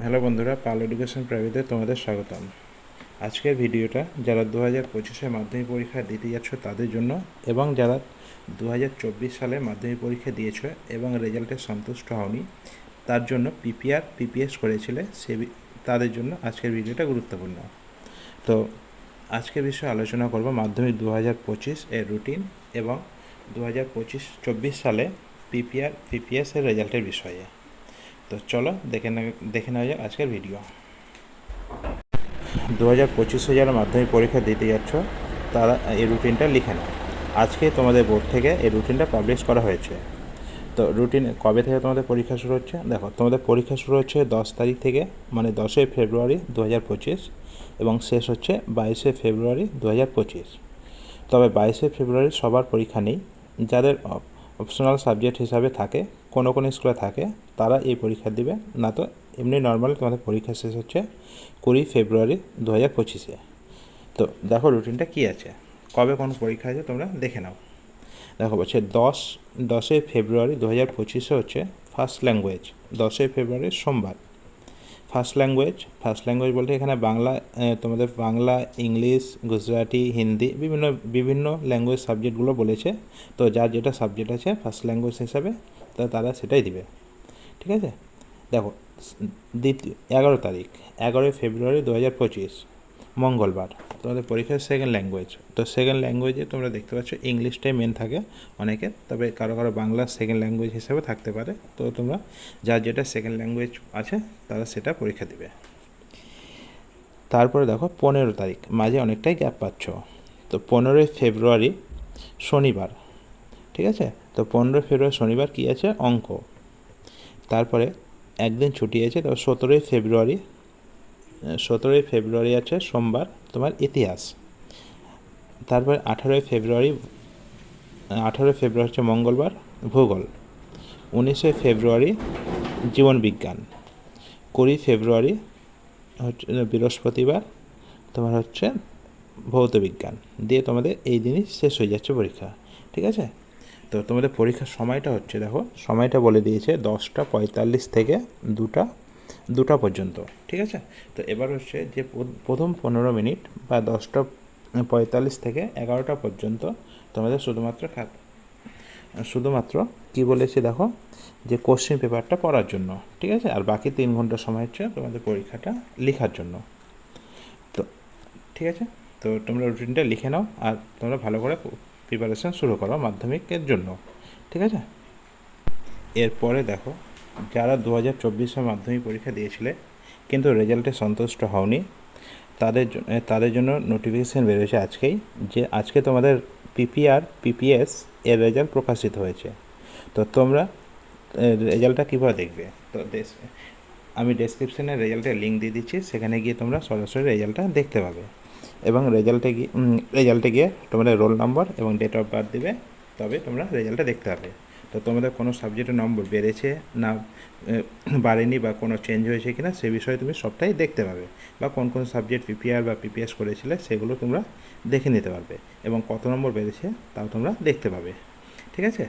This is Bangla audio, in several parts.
হ্যালো বন্ধুরা, পাল এডুকেশন প্রাইভেটে তোমাদের স্বাগতম। আজকের ভিডিওটা যারা 2025 মাধ্যমিক পরীক্ষা দিতে যাচ্ছ তাদের জন্য, এবং যারা 2024 সালে মাধ্যমিক পরীক্ষা দিয়েছ এবং রেজাল্টে সন্তুষ্ট হওনি তার জন্য পিপিআর পিপিএস করেছিলে তাদের জন্য আজকের ভিডিওটা গুরুত্বপূর্ণ। তো আজকের বিষয়ে আলোচনা করব মাধ্যমিক 2025 এর রুটিন এবং 2024 সালে পিপিআর পিপিএস এর রেজাল্টের বিষয়ে। তো চলো দেখে নেওয়া যাক আজকের ভিডিও। 2025 যারা মাধ্যমিক পরীক্ষা দিতে যাচ্ছ তারা এই রুটিনটা লিখে নাও। আজকে তোমাদের বোর্ড থেকে এই রুটিনটা পাবলিশ করা হয়েছে। তো রুটিন কবে থেকে তোমাদের পরীক্ষা শুরু হচ্ছে? দেখো, তোমাদের পরীক্ষা শুরু হচ্ছে 10 তারিখ থেকে, মানে 10 ফেব্রুয়ারি 2025, এবং শেষ হচ্ছে 22 ফেব্রুয়ারি 2025। তবে 22 ফেব্রুয়ারি সবার পরীক্ষা নেই। যাদের অপশনাল সাবজেক্ট হিসাবে থাকে, কোনো স্কুলে থাকে, তারা এই পরীক্ষা দিবে, না তো এমনি নর্মাল তোমাদের পরীক্ষা শেষ হচ্ছে 20 ফেব্রুয়ারি 2025-এ। তো দেখো রুটিনটা কী আছে, কবে কোন পরীক্ষা আছে তোমরা দেখে নাও। দেখো বলছে 10 ফেব্রুয়ারি 2025 হচ্ছে ফার্স্ট ল্যাঙ্গুয়েজ, 10 ফেব্রুয়ারি সোমবার। ফার্স্ট ল্যাঙ্গুয়েজ বলতে এখানে বাংলা, তোমাদের বাংলা, ইংলিশ, গুজরাটি, হিন্দি, বিভিন্ন ল্যাঙ্গুয়েজ সাবজেক্টগুলো বলেছে। তো যার যেটা সাবজেক্ট আছে ফার্স্ট ল্যাঙ্গুয়েজ হিসাবে তারা সেটাই দিবে, ঠিক আছে। দেখো, 11 তারিখ, 11 ফেব্রুয়ারি 2025 মঙ্গলবার, তোমাদের পরীক্ষার সেকেন্ড ল্যাঙ্গুয়েজ। তো সেকেন্ড ল্যাঙ্গুয়েজে তোমরা দেখতে পাচ্ছ ইংলিশটাই মেন থাকে অনেকের, তবে কারো বাংলা সেকেন্ড ল্যাঙ্গুয়েজ হিসেবে থাকতে পারে। তো তোমরা যার যেটা সেকেন্ড ল্যাঙ্গুয়েজ আছে তারা সেটা পরীক্ষা দিবে। তারপরে দেখো 15 তারিখ, মাঝে অনেকটাই গ্যাপ পাচ্ছ। তো 15 ফেব্রুয়ারি শনিবার, ঠিক আছে। তো 15 ফেব্রুয়ারি শনিবার কী আছে? অঙ্ক। তারপরে একদিন ছুটি আছে, তো 17 ফেব্রুয়ারি আছে সোমবার, তোমার ইতিহাস। তারপরে 18 ফেব্রুয়ারি হচ্ছে মঙ্গলবার, ভূগোল। 19 ফেব্রুয়ারি জীবনবিজ্ঞান। 20 ফেব্রুয়ারি হচ্ছে বৃহস্পতিবার, তোমার হচ্ছে ভৌতবিজ্ঞান। দিয়ে তোমাদের এই দিনই শেষ হয়ে যাচ্ছে পরীক্ষা, ঠিক আছে। তো তোমাদের পরীক্ষার সময়টা হচ্ছে, দেখো সময়টা বলে দিয়েছে 10:45 থেকে 2টা পর্যন্ত, ঠিক আছে। তো এবার হচ্ছে যে প্রথম 15 মিনিট বা 10:45 থেকে 11টা পর্যন্ত তোমাদের শুধুমাত্র কী বলেছে দেখো, যে কোশ্চেন পেপারটা পড়ার জন্য, ঠিক আছে। আর বাকি 3 ঘন্টা সময় হচ্ছে তোমাদের পরীক্ষাটা লেখার জন্য। তো ঠিক আছে, তো তোমরা রুটিনটা লিখে নাও আর তোমরা ভালো করে প্রিপারেশান শুরু করো মাধ্যমিকের জন্য, ঠিক আছে। এরপরে দেখো, যারা 2024 মাধ্যমিক পরীক্ষা দিয়েছিলে কিন্তু রেজাল্টে সন্তুষ্ট হওনি, তাদের জন্য নোটিফিকেশান বেরোয়েছে আজকেই, যে আজকে তোমাদের পিপিআর পিপিএস এর রেজাল্ট প্রকাশিত হয়েছে। তো তোমরা রেজাল্টটা কীভাবে দেখবে? তো আমি ডেসক্রিপশানে রেজাল্টের লিঙ্ক দিয়ে দিচ্ছি, সেখানে গিয়ে তোমরা সরাসরি রেজাল্টটা দেখতে পাবে। এবং রেজাল্টে গিয়ে তোমাদের রোল নম্বর এবং ডেট অফ বার্থ দেবে, তবে তোমরা রেজাল্টটা দেখতে পাবে। তো তোমাদের কোনো সাবজেক্টের নম্বর বেড়েছে না বাড়েনি, বা কোনো চেঞ্জ হয়েছে কিনা সে বিষয়ে তুমি সবটাই দেখতে পাবে, বা কোন সাবজেক্ট পিপিআর বা পিপিএস করেছিলে সেগুলো তোমরা দেখে নিতে পারবে, এবং কত নম্বর বেড়েছে তাও তোমরা দেখতে পাবে, ঠিক আছে।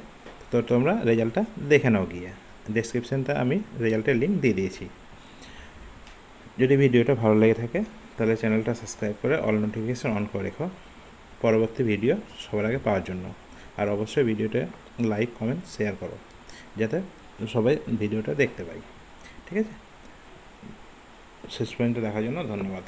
তো তোমরা রেজাল্টটা দেখে নাও গিয়ে, ডেসক্রিপশানটা আমি রেজাল্টের লিঙ্ক দিয়ে দিয়েছি। যদি ভিডিওটা ভালো লেগে থাকে তাহলে চ্যানেলটা সাবস্ক্রাইব করে অল নোটিফিকেশান অন করে রেখো পরবর্তী ভিডিও সবার আগে পাওয়ার জন্য। আর অবশ্যই ভিডিওটা লাইক, কমেন্ট, শেয়ার করো, যাতে সবাই ভিডিওটা দেখতে পাই, ঠিক আছে। শেষ পর্যন্ত দেখার জন্য ধন্যবাদ।